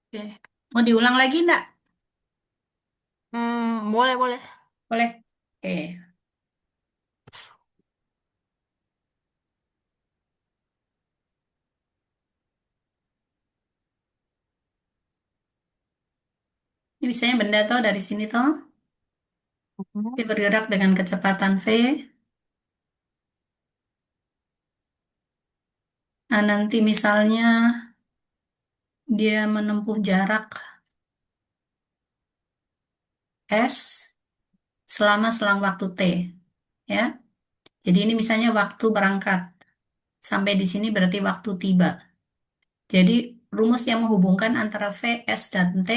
Oke. Mau diulang lagi enggak? Boleh, boleh. Boleh. Oke. Ini misalnya benda tuh dari sini tuh, Mhm. dia bergerak dengan kecepatan v. Nah, nanti misalnya dia menempuh jarak s selama selang waktu t, ya. Jadi ini misalnya waktu berangkat. Sampai di sini berarti waktu tiba. Jadi rumus yang menghubungkan antara v, s, dan t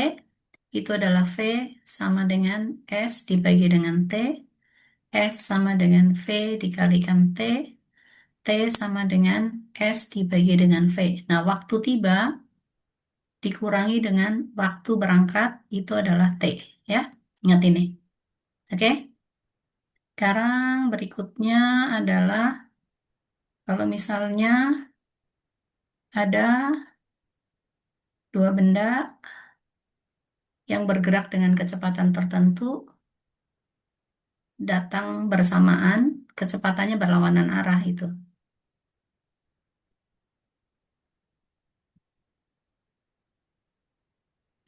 itu adalah v sama dengan s dibagi dengan t, s sama dengan v dikalikan t, T sama dengan S dibagi dengan V. Nah, waktu tiba dikurangi dengan waktu berangkat itu adalah T. Ya, ingat ini. Oke, sekarang berikutnya adalah kalau misalnya ada dua benda yang bergerak dengan kecepatan tertentu, datang bersamaan, kecepatannya berlawanan arah itu.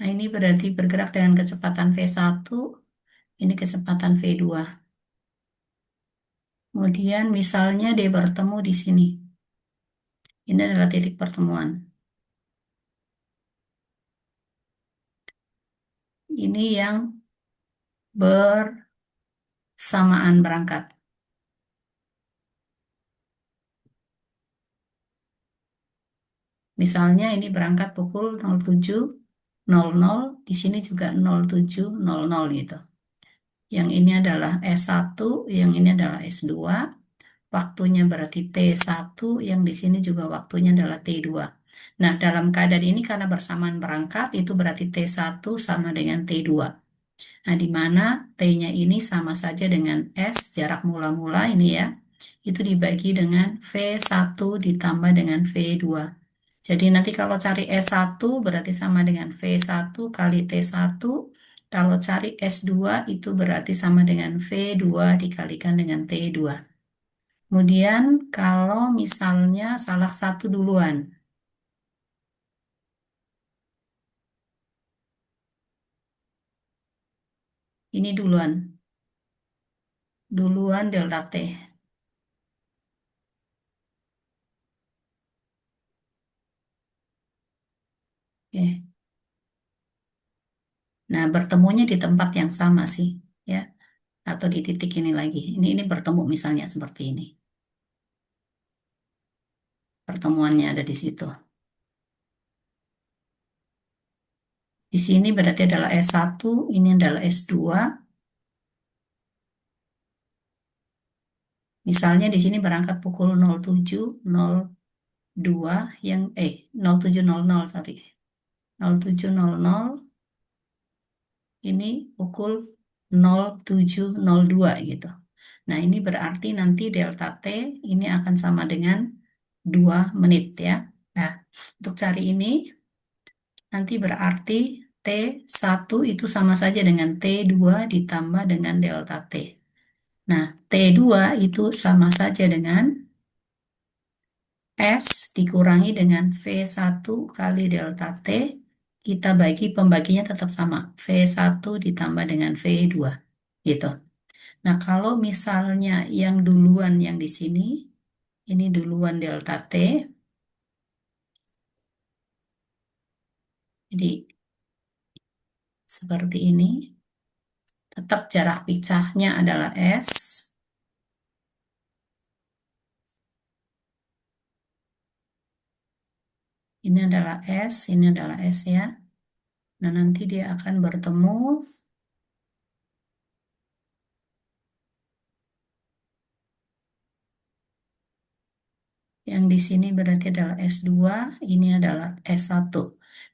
Nah, ini berarti bergerak dengan kecepatan V1, ini kecepatan V2. Kemudian misalnya dia bertemu di sini. Ini adalah titik pertemuan. Ini yang bersamaan berangkat. Misalnya ini berangkat pukul 07.00, di sini juga 07.00 gitu. Yang ini adalah S1, yang ini adalah S2. Waktunya berarti T1, yang di sini juga waktunya adalah T2. Nah, dalam keadaan ini karena bersamaan berangkat, itu berarti T1 sama dengan T2. Nah, di mana T-nya ini sama saja dengan S, jarak mula-mula ini ya, itu dibagi dengan V1 ditambah dengan V2. Jadi nanti kalau cari S1 berarti sama dengan V1 kali T1. Kalau cari S2 itu berarti sama dengan V2 dikalikan dengan T2. Kemudian kalau misalnya salah satu duluan, ini duluan, duluan delta T. Oke. Nah, bertemunya di tempat yang sama sih, ya, atau di titik ini lagi. Ini bertemu misalnya seperti ini. Pertemuannya ada di situ. Di sini berarti adalah S1, ini adalah S2. Misalnya di sini berangkat pukul 07.02 yang 07.00 sorry. 07.00 ini pukul 07.02 gitu. Nah, ini berarti nanti delta T ini akan sama dengan 2 menit ya. Nah, untuk cari ini nanti berarti T1 itu sama saja dengan T2 ditambah dengan delta T. Nah, T2 itu sama saja dengan S dikurangi dengan V1 kali delta T. Kita bagi pembaginya tetap sama. V1 ditambah dengan V2. Gitu. Nah, kalau misalnya yang duluan yang di sini, ini duluan delta T. Jadi seperti ini. Tetap jarak picahnya adalah S. Ini adalah S, ini adalah S ya. Nah, nanti dia akan bertemu. Yang di sini berarti adalah S2, ini adalah S1.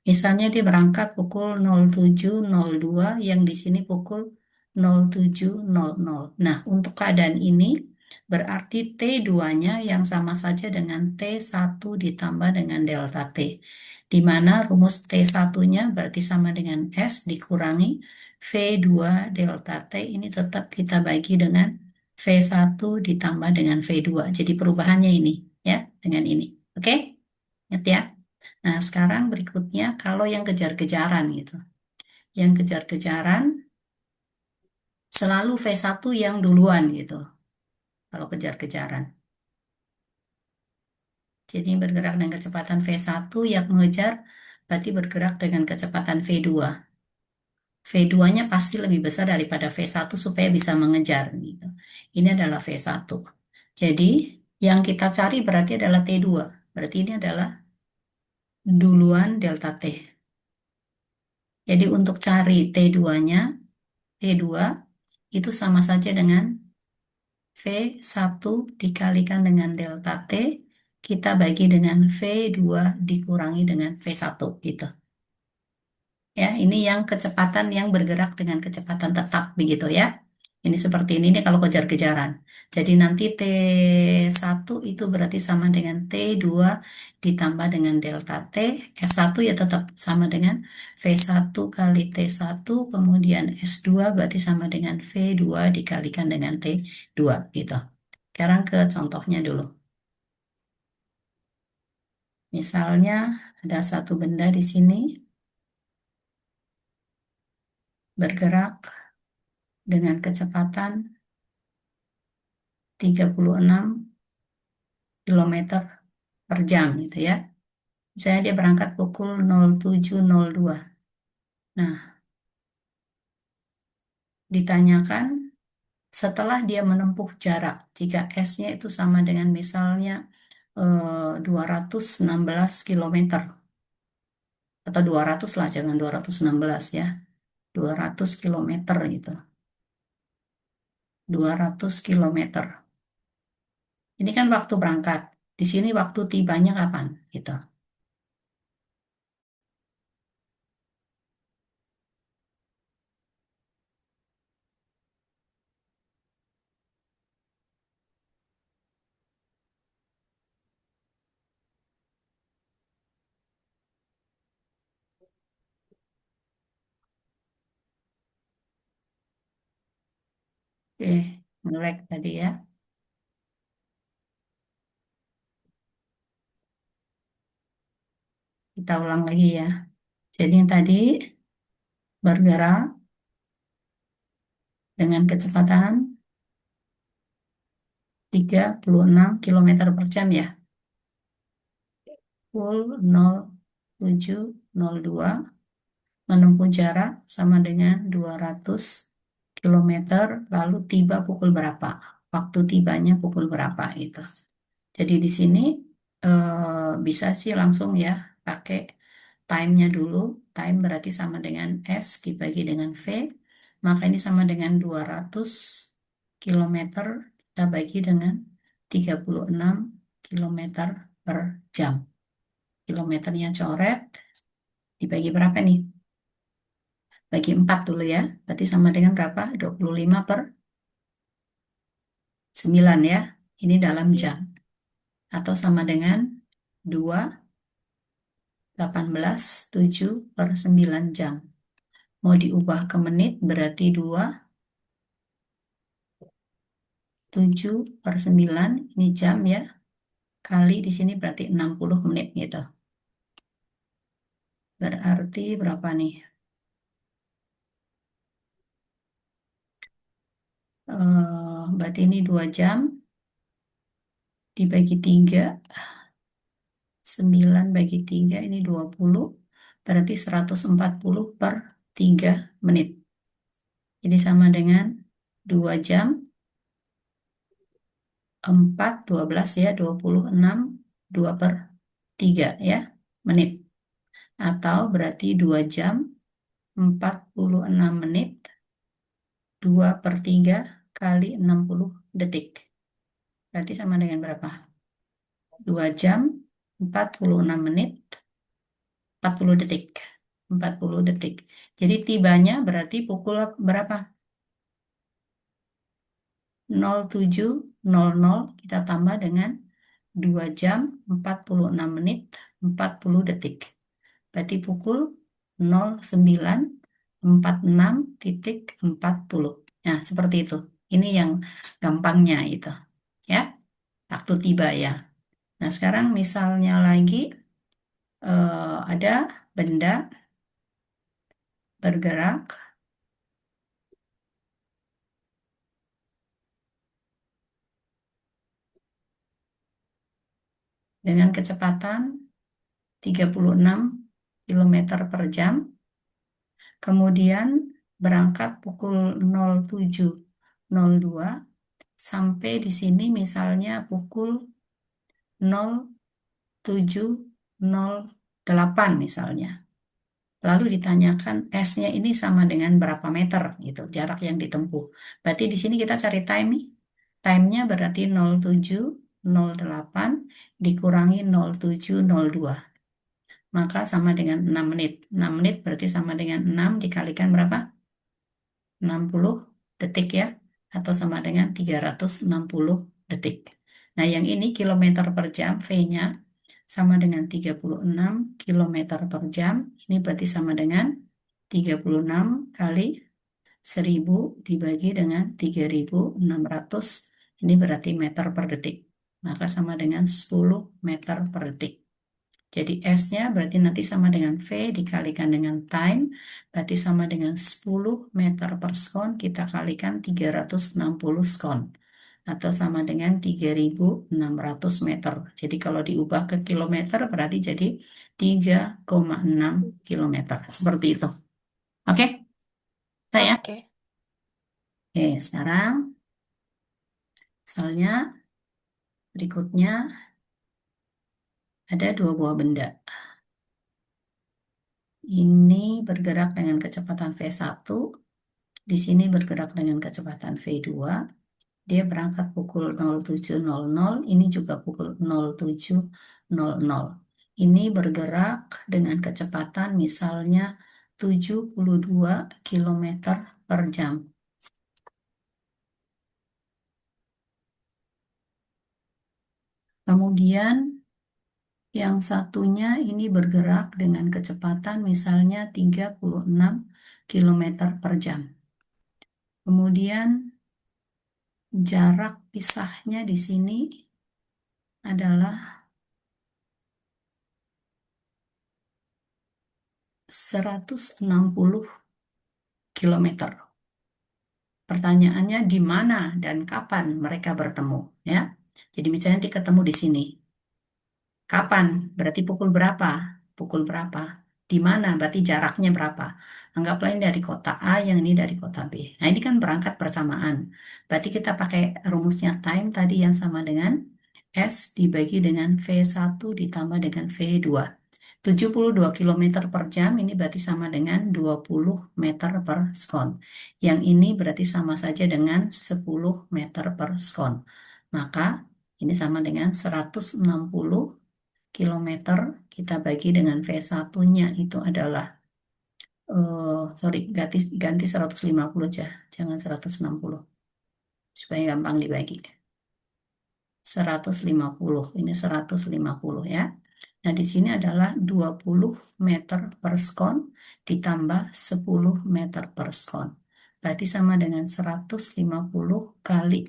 Misalnya dia berangkat pukul 07.02, yang di sini pukul 07.00. Nah, untuk keadaan ini, Berarti T2-nya yang sama saja dengan T1 ditambah dengan delta T. Di mana rumus T1-nya berarti sama dengan S dikurangi V2 delta T. Ini tetap kita bagi dengan V1 ditambah dengan V2. Jadi perubahannya ini ya, dengan ini. Oke? Ingat ya? Nah, sekarang berikutnya kalau yang kejar-kejaran gitu. Yang kejar-kejaran selalu V1 yang duluan gitu. Kalau kejar-kejaran. Jadi bergerak dengan kecepatan V1 yang mengejar berarti bergerak dengan kecepatan V2. V2-nya pasti lebih besar daripada V1 supaya bisa mengejar gitu. Ini adalah V1. Jadi yang kita cari berarti adalah T2. Berarti ini adalah duluan delta T. Jadi untuk cari T2-nya, T2 itu sama saja dengan V1 dikalikan dengan delta T, kita bagi dengan V2 dikurangi dengan V1 gitu. Ya, ini yang kecepatan yang bergerak dengan kecepatan tetap begitu ya. Ini seperti ini nih kalau kejar-kejaran. Jadi nanti T1 itu berarti sama dengan T2 ditambah dengan delta T. S1 ya tetap sama dengan V1 kali T1, kemudian S2 berarti sama dengan V2 dikalikan dengan T2 gitu. Sekarang ke contohnya dulu. Misalnya ada satu benda di sini bergerak dengan kecepatan 36 kilometer per jam gitu ya. Misalnya dia berangkat pukul 07.02. Nah, ditanyakan setelah dia menempuh jarak, jika S-nya itu sama dengan misalnya 216 kilometer atau 200 lah, jangan 216 ya. 200 kilometer gitu. 200 kilometer. Ini kan waktu berangkat. Di sini waktu tibanya kapan? Gitu. Oke, ngelek tadi ya. Kita ulang lagi ya. Jadi yang tadi bergerak dengan kecepatan 36 kilometer per jam ya. Pukul 07.02 menempuh jarak sama dengan 200 kilometer lalu tiba pukul berapa? Waktu tibanya pukul berapa itu. Jadi di sini bisa sih langsung ya pakai time-nya dulu. Time berarti sama dengan S dibagi dengan V. Maka ini sama dengan 200 kilometer kita bagi dengan 36 kilometer per jam. Kilometernya coret, dibagi berapa nih? Bagi 4 dulu ya. Berarti sama dengan berapa? 25 per 9 ya. Ini dalam Iya. jam. Atau sama dengan 2, 18, 7 per 9 jam. Mau diubah ke menit berarti 2, 7 per 9. Ini jam ya. Kali di sini berarti 60 menit gitu. Berarti berapa nih? Berarti ini 2 jam dibagi 3. 9 bagi 3 ini 20. Berarti 140 per 3 menit. Jadi sama dengan 2 jam 4, 12 ya, 26, 2 per 3 ya, menit. Atau berarti 2 jam 46 menit, 2 per 3 kali 60 detik. Berarti sama dengan berapa? 2 jam 46 menit, 40 detik. 40 detik. Jadi tibanya berarti pukul berapa? 07.00 kita tambah dengan 2 jam 46 menit 40 detik. Berarti pukul 09.46.40. Nah, seperti itu. Ini yang gampangnya itu. Ya, waktu tiba ya. Nah, sekarang misalnya lagi ada benda bergerak dengan kecepatan 36 kilometer per jam, kemudian berangkat pukul 07.02 sampai di sini misalnya pukul 07.08 misalnya. Lalu ditanyakan S-nya ini sama dengan berapa meter gitu, jarak yang ditempuh. Berarti di sini kita cari time nih. Time-nya berarti 07.08 dikurangi 07.02. Maka sama dengan 6 menit. 6 menit berarti sama dengan 6 dikalikan berapa? 60 detik ya. Atau sama dengan 360 detik. Nah, yang ini kilometer per jam, V-nya sama dengan 36 kilometer per jam. Ini berarti sama dengan 36 kali 1000 dibagi dengan 3600. Ini berarti meter per detik. Maka sama dengan 10 meter per detik. Jadi S-nya berarti nanti sama dengan V dikalikan dengan time, berarti sama dengan 10 meter per sekon, kita kalikan 360 sekon. Atau sama dengan 3600 meter. Jadi kalau diubah ke kilometer berarti jadi 3,6 kilometer. Seperti itu. Oke, saya. Oke. Oke, sekarang misalnya berikutnya ada dua buah benda. Ini bergerak dengan kecepatan V1, di sini bergerak dengan kecepatan V2. Dia berangkat pukul 07.00, ini juga pukul 07.00. Ini bergerak dengan kecepatan misalnya 72 kilometer per jam. Kemudian yang satunya ini bergerak dengan kecepatan misalnya 36 kilometer per jam. Kemudian jarak pisahnya di sini adalah 160 kilometer. Pertanyaannya di mana dan kapan mereka bertemu, ya. Jadi misalnya dia ketemu di sini. Kapan? Berarti pukul berapa? Pukul berapa? Di mana? Berarti jaraknya berapa? Anggaplah ini dari kota A, yang ini dari kota B. Nah, ini kan berangkat bersamaan. Berarti kita pakai rumusnya time tadi yang sama dengan S dibagi dengan V1 ditambah dengan V2. 72 kilometer per jam ini berarti sama dengan 20 meter per sekon. Yang ini berarti sama saja dengan 10 meter per sekon. Maka ini sama dengan 160 kilometer kita bagi dengan V1-nya itu adalah sorry, ganti 150 aja, jangan 160 supaya gampang dibagi. 150, ini 150 ya. Nah, di sini adalah 20 meter per sekon ditambah 10 meter per sekon. Berarti sama dengan 150 kali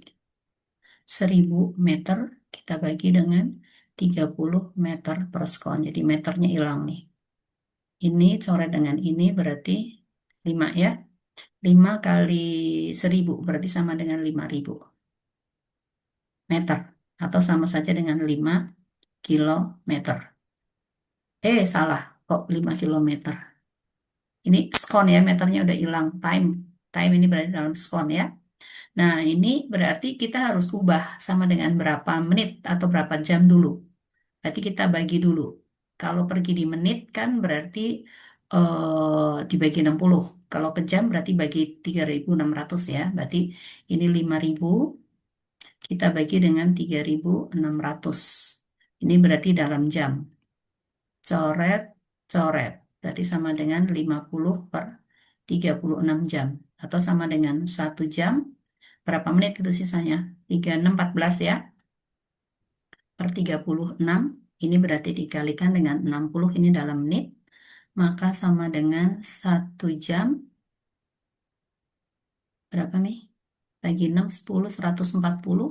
1000 meter kita bagi dengan 30 meter per sekon. Jadi meternya hilang nih. Ini coret dengan ini berarti 5 ya. 5 kali 1000 berarti sama dengan 5000 meter. Atau sama saja dengan 5 kilometer. Salah. Kok 5 kilometer? Ini skon ya, meternya udah hilang. Time. Time ini berarti dalam skon ya. Nah, ini berarti kita harus ubah sama dengan berapa menit atau berapa jam dulu. Berarti kita bagi dulu. Kalau pergi di menit kan berarti dibagi 60. Kalau ke jam berarti bagi 3600 ya. Berarti ini 5000 kita bagi dengan 3600. Ini berarti dalam jam. Coret, coret. Berarti sama dengan 50 per 36 jam. Atau sama dengan 1 jam Berapa menit itu sisanya? 36, 14 ya. Per 36. Ini berarti dikalikan dengan 60. Ini dalam menit. Maka sama dengan 1 jam. Berapa nih? Bagi 6, 10, 140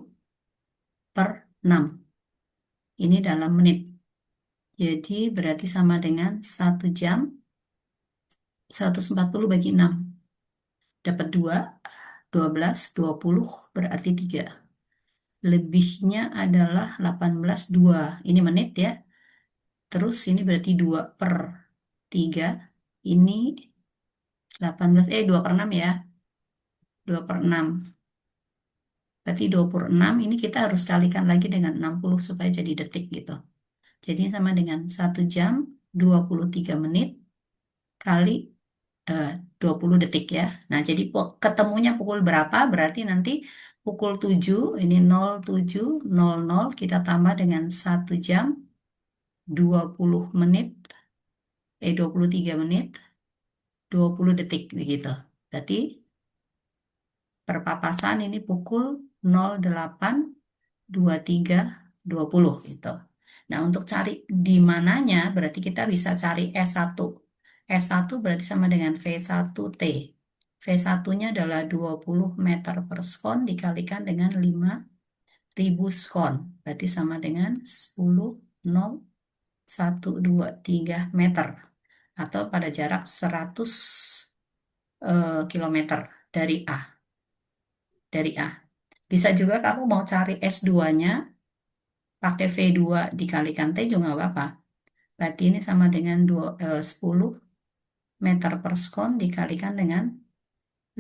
per 6. Ini dalam menit. Jadi berarti sama dengan 1 jam 140 bagi 6. Dapat 2, 12, 20 berarti 3. Lebihnya adalah 18, 2. Ini menit ya. Terus ini berarti 2 per 3. Ini 18, 2 per 6 ya. 2 per 6. Berarti 26. Ini kita harus kalikan lagi dengan 60 supaya jadi detik gitu. Jadi sama dengan 1 jam 23 menit kali eh, 20 detik ya. Nah, jadi ketemunya pukul berapa? Berarti nanti pukul 7, ini 07.00 kita tambah dengan 1 jam 20 menit, 23 menit, 20 detik begitu. Berarti perpapasan ini pukul 08.23.20 gitu. Nah, untuk cari di mananya berarti kita bisa cari S1. S1 berarti sama dengan V1T. V1-nya adalah 20 meter per sekon dikalikan dengan 5.000 sekon. Berarti sama dengan 10.0123 meter. Atau pada jarak 100 kilometer dari A. Dari A. Bisa juga kamu mau cari S2-nya pakai V2 dikalikan T juga nggak apa-apa. Berarti ini sama dengan 10 meter per sekon dikalikan dengan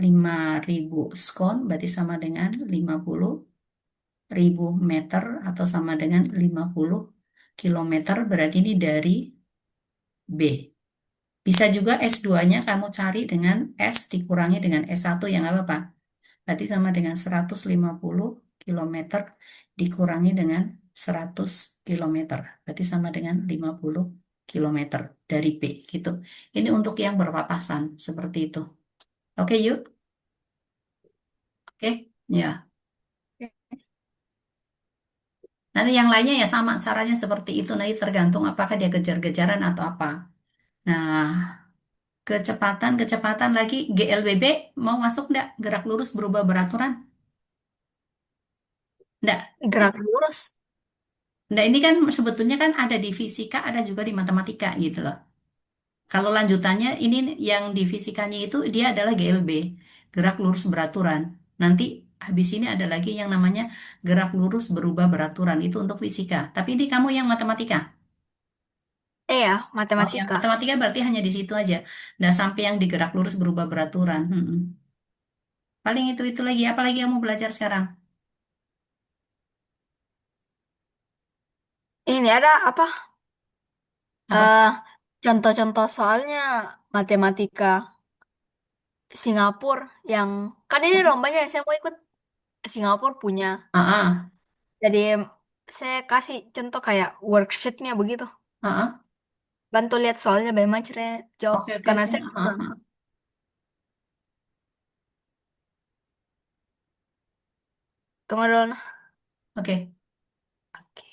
5.000 skon berarti sama dengan 50.000 meter atau sama dengan 50 kilometer berarti ini dari B. Bisa juga S2-nya kamu cari dengan S dikurangi dengan S1 yang nggak apa-apa. Berarti sama dengan 150 kilometer dikurangi dengan 100 kilometer. Berarti sama dengan 50 kilometer dari B gitu. Ini untuk yang berpapasan seperti itu. Oke, yuk. Oke, ya. Nanti yang lainnya ya sama caranya seperti itu. Nanti tergantung apakah dia kejar-kejaran atau apa. Nah, kecepatan lagi GLBB mau masuk enggak? Gerak lurus berubah beraturan? Enggak. Gerak lurus. Nah, ini kan sebetulnya kan ada di fisika, ada juga di matematika gitu loh. Kalau lanjutannya ini yang di fisikanya itu dia adalah GLB, gerak lurus beraturan. Nanti habis ini ada lagi yang namanya gerak lurus berubah beraturan itu untuk fisika. Tapi ini kamu yang matematika. Ya, Oh, yang matematika. matematika berarti hanya di situ aja. Nggak sampai yang di gerak lurus berubah beraturan. Paling itu lagi. Apa lagi kamu belajar sekarang? Ini ada apa? Apa? eh Contoh-contoh soalnya matematika Singapura yang kan ini lombanya saya mau ikut Singapura punya. Ah, ah, Jadi saya kasih contoh kayak worksheetnya begitu. ah, ah. Bantu lihat soalnya bagaimana caranya jawab. Oke, oke, Karena oke. saya Ah, pernah. ah, ah. Tunggu dulu. Nah. Oke. Oke.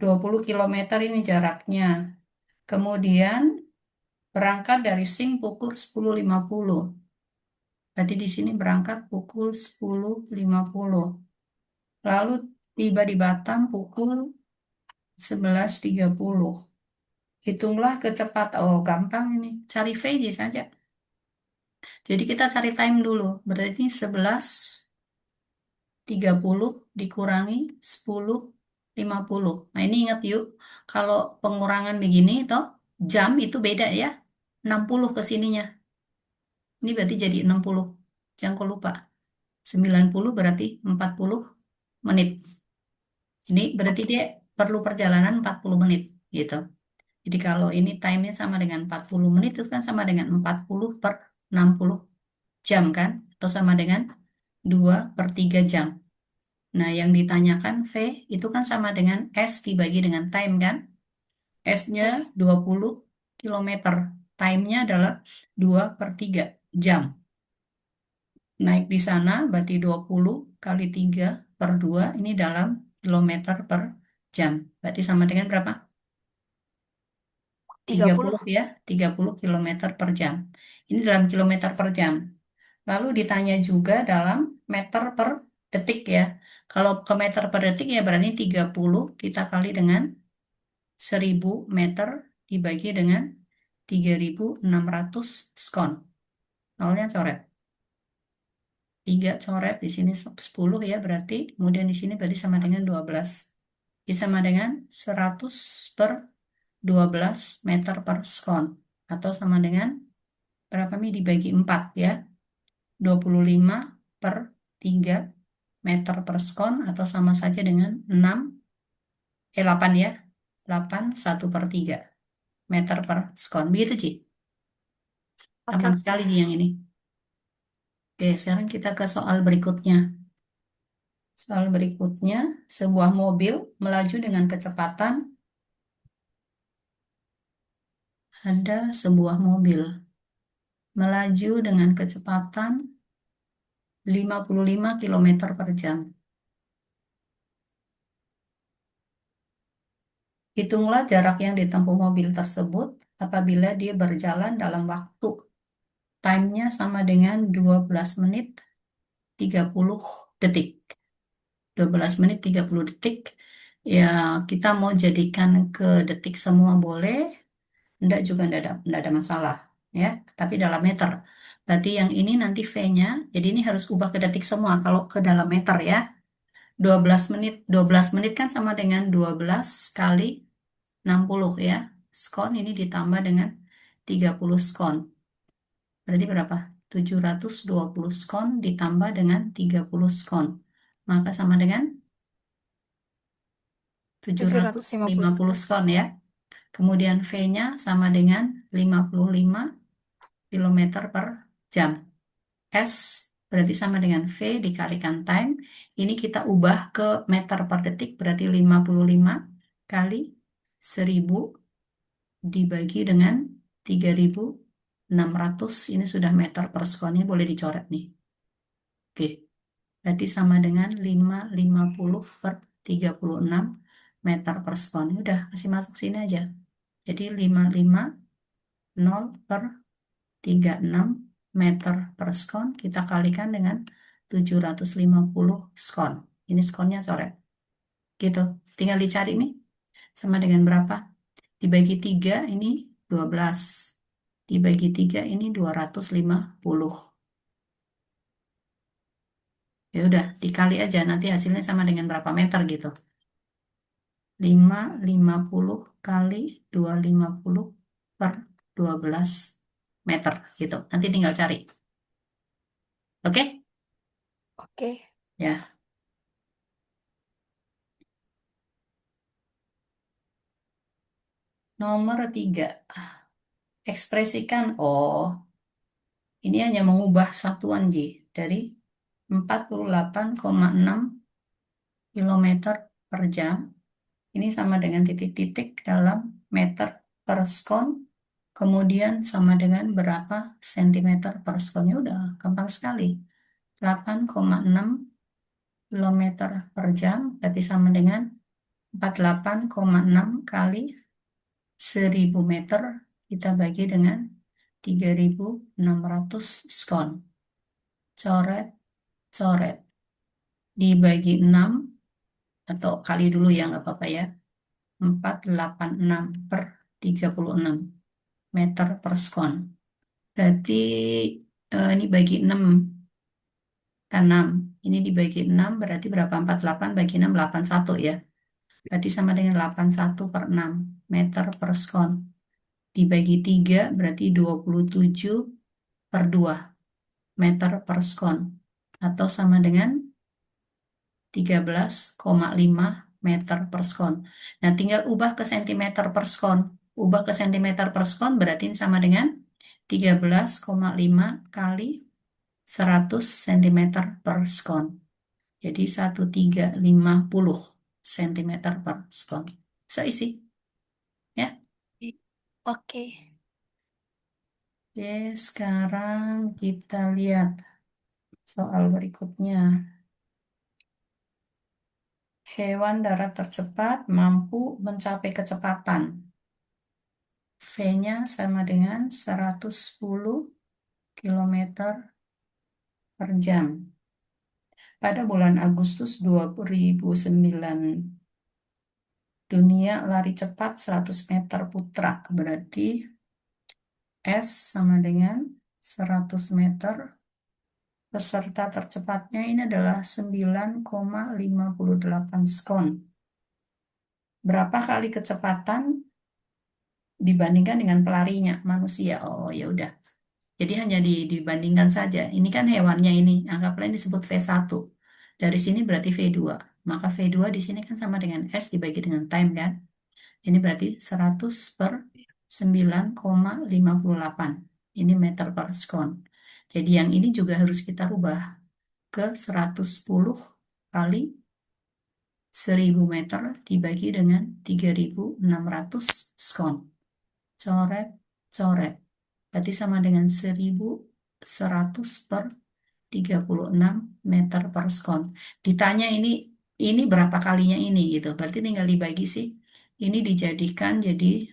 20 kilometer ini jaraknya. Kemudian berangkat dari Sing pukul 10.50. Berarti di sini berangkat pukul 10.50. Lalu tiba di Batam pukul 11.30. Hitunglah kecepatan. Oh, gampang ini. Cari VJ saja. Jadi kita cari time dulu. Berarti 11.30 dikurangi 10.50. Nah, ini ingat yuk. Kalau pengurangan begini, toh jam itu beda ya. 60 ke sininya. Ini berarti jadi 60. Jangan kau lupa. 90 berarti 40 menit. Ini berarti Oke. dia perlu perjalanan 40 menit gitu. Jadi kalau ini time-nya sama dengan 40 menit itu kan sama dengan 40 per jam kan? Atau sama dengan 2/3 jam. Nah, yang ditanyakan V itu kan sama dengan S dibagi dengan time kan? S-nya Hmm. 20 kilometer. Time-nya adalah 2/3 jam. Naik di sana berarti 20 kali 3/2 ini dalam kilometer per jam. Berarti sama dengan berapa? tiga tiga puluh puluh ya, 30 kilometer per jam. Ini dalam kilometer per jam. Lalu ditanya juga dalam meter per detik ya. Kalau ke meter per detik ya berarti 30 kita kali dengan 1.000 meter dibagi dengan 3.600 skon. Nolnya coret. 3 coret, di sini 10 ya berarti. Kemudian di sini berarti sama dengan 12. Jadi sama dengan 100/12 meter per skon. Atau sama dengan berapa mi dibagi 4 ya. 25 per 3 meter per skon atau sama saja dengan 8 ya. 8 1/3 meter per skon. Begitu, Ci. Oke, Aman oke. sekali Ci yang ini. Oke, sekarang kita ke soal berikutnya. Soal berikutnya, sebuah mobil melaju dengan kecepatan, ada sebuah mobil melaju dengan kecepatan 55 kilometer per jam. Hitunglah jarak yang ditempuh mobil tersebut apabila dia berjalan dalam waktu. Time-nya sama dengan 12 menit 30 detik. 12 menit 30 detik. Ya, kita mau jadikan ke detik semua boleh, enggak juga enggak ada masalah. Ya, tapi dalam meter. Berarti yang ini nanti V-nya, jadi ini harus ubah ke detik semua kalau ke dalam meter ya. 12 menit, 12 menit kan sama dengan 12 kali 60 ya. Skon ini ditambah dengan 30 skon. Berarti berapa? 720 skon ditambah dengan 30 skon. Maka sama dengan tujuh tujuh ratus ratus lima lima puluh puluh sekarang. skon ya. Kemudian V-nya sama dengan 55 kilometer per jam. S berarti sama dengan V dikalikan time. Ini kita ubah ke meter per detik berarti 55 kali 1.000 dibagi dengan 3.600. Ini sudah meter per skonnya boleh dicoret nih. Oke, berarti sama dengan 550 per 36 meter per skon. Ini udah kasih masuk sini aja. Jadi 550 per 36 meter per skon kita kalikan dengan 750 skon. Ini skonnya coret. Gitu. Tinggal dicari nih. Sama dengan berapa? Dibagi 3 ini 12. Dibagi 3 ini 250. Ya udah, dikali aja nanti hasilnya sama dengan berapa meter gitu. 550 kali 250 per 12 meter gitu. Nanti tinggal cari. Oke? Oke. Ya. Nomor 3. Ekspresikan. Oh, ini hanya mengubah satuan J dari 48,6 kilometer per jam. Ini sama dengan titik-titik dalam meter per skon. Kemudian sama dengan berapa sentimeter per skonnya. Udah gampang sekali. 8,6 kilometer per jam. Berarti sama dengan 48,6 kali 1.000 meter. Kita bagi dengan 3.600 skon. Coret, coret. Dibagi 6 atau kali dulu ya nggak apa-apa ya. 486 per 36 meter per skon. Berarti ini bagi 6 kan 6. Ini dibagi 6 berarti berapa? 48 bagi 6 81 ya. Berarti sama dengan 81 per 6 meter per skon. Dibagi 3 berarti 27 per 2 meter per skon. Atau sama dengan 13,5 meter per skon. Nah, tinggal ubah ke sentimeter per skon. Ubah ke sentimeter per skon berarti ini sama dengan 13,5 kali 100 cm per sekon. Jadi 1350 cm per sekon. Seisi, ya. Oke. Oke, sekarang kita lihat soal berikutnya. Hewan darat tercepat mampu mencapai kecepatan. V-nya sama dengan 110 km per jam. Pada bulan Agustus 2009, dunia lari cepat 100 meter putra. Berarti S sama dengan 100 meter. Peserta tercepatnya ini adalah 9,58 skon. Berapa kali kecepatan dibandingkan dengan pelarinya manusia? Oh, ya udah. Jadi hanya dibandingkan saja. Ini kan hewannya ini. Anggaplah ini disebut V1. Dari sini berarti V2. Maka V2 di sini kan sama dengan S dibagi dengan time kan. Ini berarti 100 per 9,58. Ini meter per sekon. Jadi yang ini juga harus kita rubah ke 110 kali 1000 meter dibagi dengan 3600 skon. Coret, coret. Berarti sama dengan 1100 per 36 meter per sekon. Ditanya ini berapa kalinya ini gitu. Berarti tinggal dibagi sih. Ini dijadikan jadi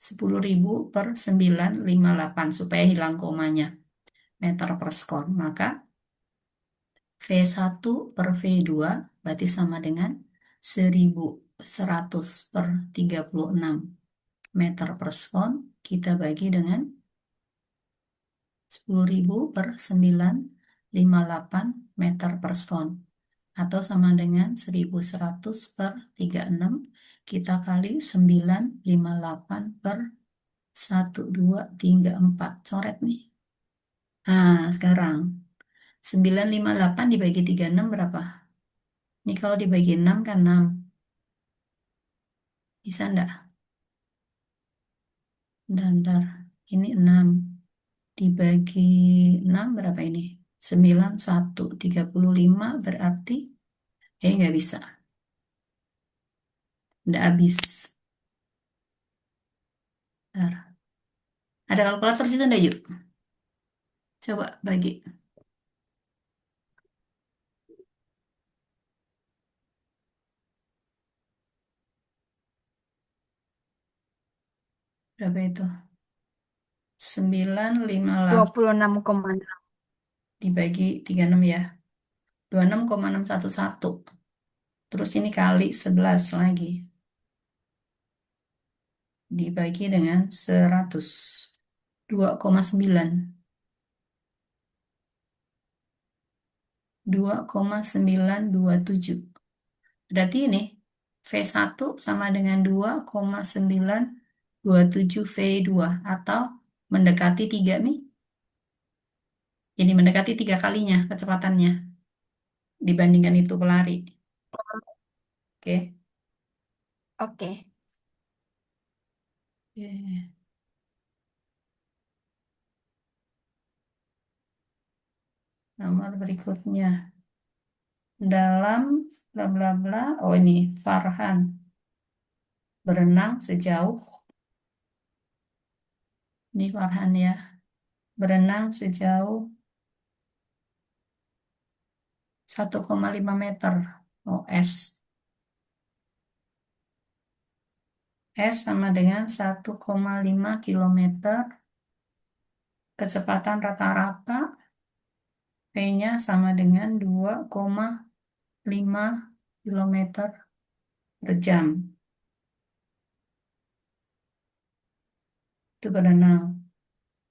10.000 per 958 supaya hilang komanya. Meter per sekon. Maka V1 per V2 berarti sama dengan 1100 per 36 meter per sekon. Kita bagi dengan 10.000 per 958 meter per sekon. Atau sama dengan 1100 per 36 kita kali 958 per 1234. Coret nih. Nah, sekarang 958 dibagi 36 berapa? Ini kalau dibagi 6 kan 6. Bisa enggak? Bentar. Ini 6. Dibagi 6 berapa ini? 9, 1, 35 berarti nggak bisa. Nggak habis. Bentar. Ada kalkulator situ enggak yuk? Coba bagi. Berapa itu? 958 26,6. dibagi 36 ya. 26,611. Terus ini kali 11 lagi. Dibagi dengan 100. 2,9. 2,927. Berarti ini V1 sama dengan 2,927 V2 atau mendekati 3 nih. Jadi mendekati 3 kalinya kecepatannya dibandingkan itu pelari. Oke. Oke. Oke. Nomor berikutnya. Dalam bla bla bla. Oh ini Farhan berenang sejauh. Ini Farhan ya. Berenang sejauh 1,5 meter. Oh S. S sama dengan 1,5 kilometer. Kecepatan rata-rata V-nya sama dengan 2,5 kilometer per jam. Itu berenang.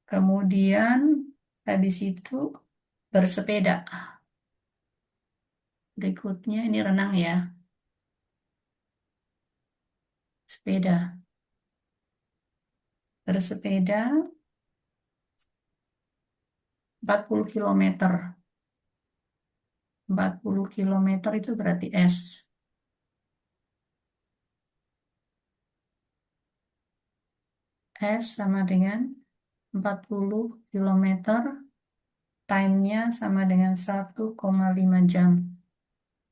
Kemudian habis itu bersepeda. Berikutnya ini renang ya. Sepeda. Bersepeda 40 kilometer. 40 kilometer itu berarti S. S sama dengan 40 km, time-nya sama dengan 1,5 jam.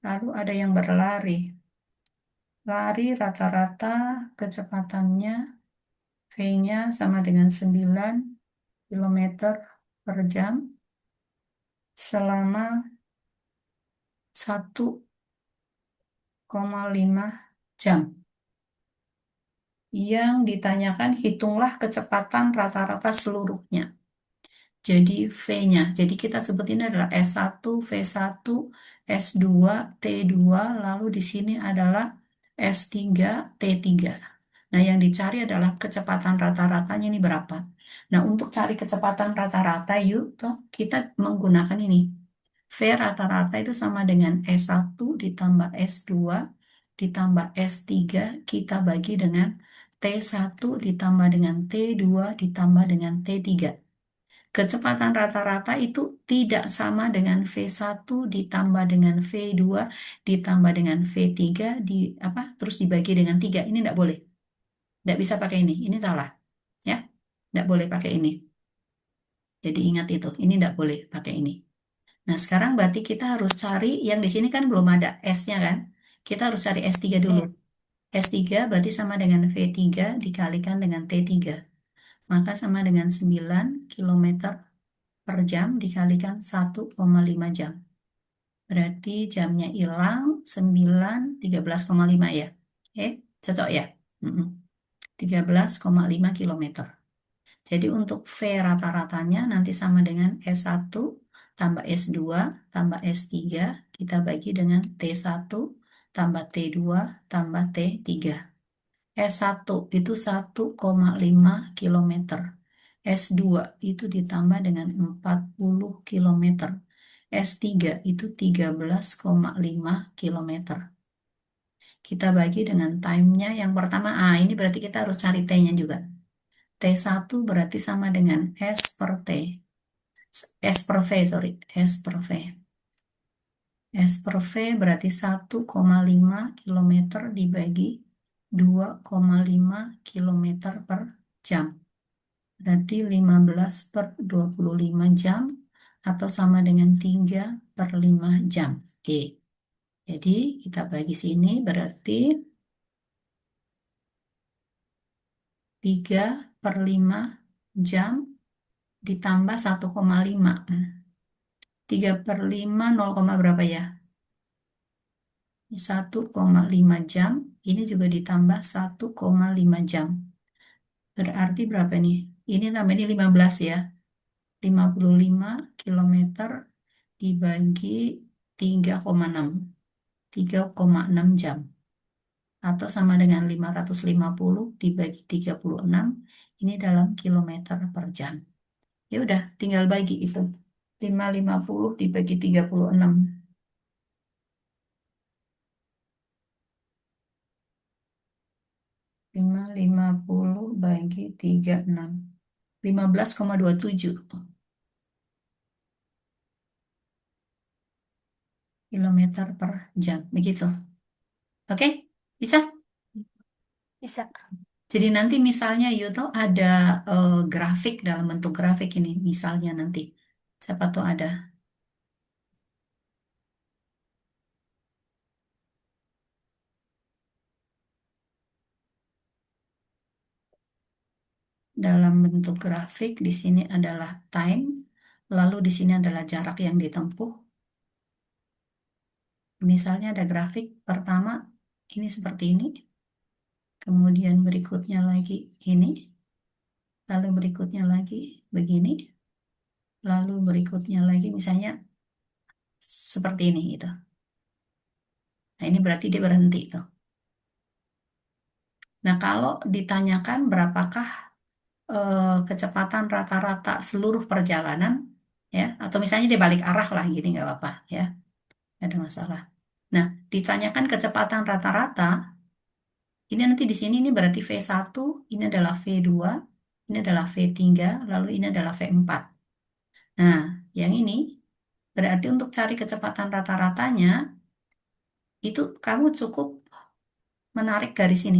Lalu ada yang berlari. Lari rata-rata kecepatannya V-nya sama dengan 9 km per jam selama 1,5 jam. Yang ditanyakan hitunglah kecepatan rata-rata seluruhnya. Jadi V-nya. Jadi kita sebut ini adalah S1, V1, S2, T2, lalu di sini adalah S3, T3. Nah, yang dicari adalah kecepatan rata-ratanya ini berapa. Nah, untuk cari kecepatan rata-rata, yuk, toh, kita menggunakan ini. V rata-rata itu sama dengan S1 ditambah S2 ditambah S3, kita bagi dengan T1 ditambah dengan T2 ditambah dengan T3. Kecepatan rata-rata itu tidak sama dengan V1 ditambah dengan V2 ditambah dengan V3 terus dibagi dengan 3. Ini tidak boleh. Tidak bisa pakai ini. Ini salah. Ya. Tidak boleh pakai ini. Jadi ingat itu. Ini tidak boleh pakai ini. Nah, sekarang berarti kita harus cari yang di sini kan belum ada S-nya kan. Kita harus cari S3 dulu. Iya. S3 berarti sama dengan V3 dikalikan dengan T3. Maka sama dengan 9 km per jam dikalikan 1,5 jam. Berarti jamnya hilang 13,5 ya. Oke, cocok ya? Mm-mm. 13,5 km. Jadi untuk V rata-ratanya nanti sama dengan S1 tambah S2 tambah S3 kita bagi dengan T1 tambah T2 tambah T3. S1 itu 1,5 km. S2 itu ditambah dengan 40 km. S3 itu 13,5 km. Kita bagi dengan time-nya yang pertama. Ini berarti kita harus cari T-nya juga. T1 berarti sama dengan S per T. S per V, sorry. S per V. S per V berarti 1,5 km dibagi 2,5 km per jam. Berarti 15 per 25 jam atau sama dengan 3 per 5 jam. Oke. Jadi kita bagi sini berarti 3 per 5 jam ditambah 1,5. 3 per 5 0, berapa ya? 1,5 jam. Ini juga ditambah 1,5 jam. Berarti berapa nih? Ini namanya 15 ya. 55 km dibagi 3,6. 3,6 jam. Atau sama dengan 550 dibagi 36. Ini dalam kilometer per jam. Ya udah, tinggal bagi itu. 550 dibagi 36. 550 bagi 36. 15,27 kilometer per jam. Begitu. Oke? Bisa? Bisa. Jadi nanti misalnya Yuto ada grafik dalam bentuk grafik ini. Misalnya nanti. Siapa tuh ada dalam bentuk grafik. Di sini adalah time. Lalu di sini adalah jarak yang ditempuh. Misalnya ada grafik pertama. Ini seperti ini. Kemudian berikutnya lagi ini. Lalu berikutnya lagi begini. Lalu berikutnya lagi misalnya seperti ini gitu. Nah, ini berarti dia berhenti tuh. Nah, kalau ditanyakan berapakah kecepatan rata-rata seluruh perjalanan, ya, atau misalnya dia balik arah lah, gini nggak apa-apa, ya, nggak ada masalah. Nah, ditanyakan kecepatan rata-rata, ini nanti di sini ini berarti V1, ini adalah V2, ini adalah V3, lalu ini adalah V4. Nah, yang ini berarti untuk cari kecepatan rata-ratanya, itu kamu cukup menarik garis ini.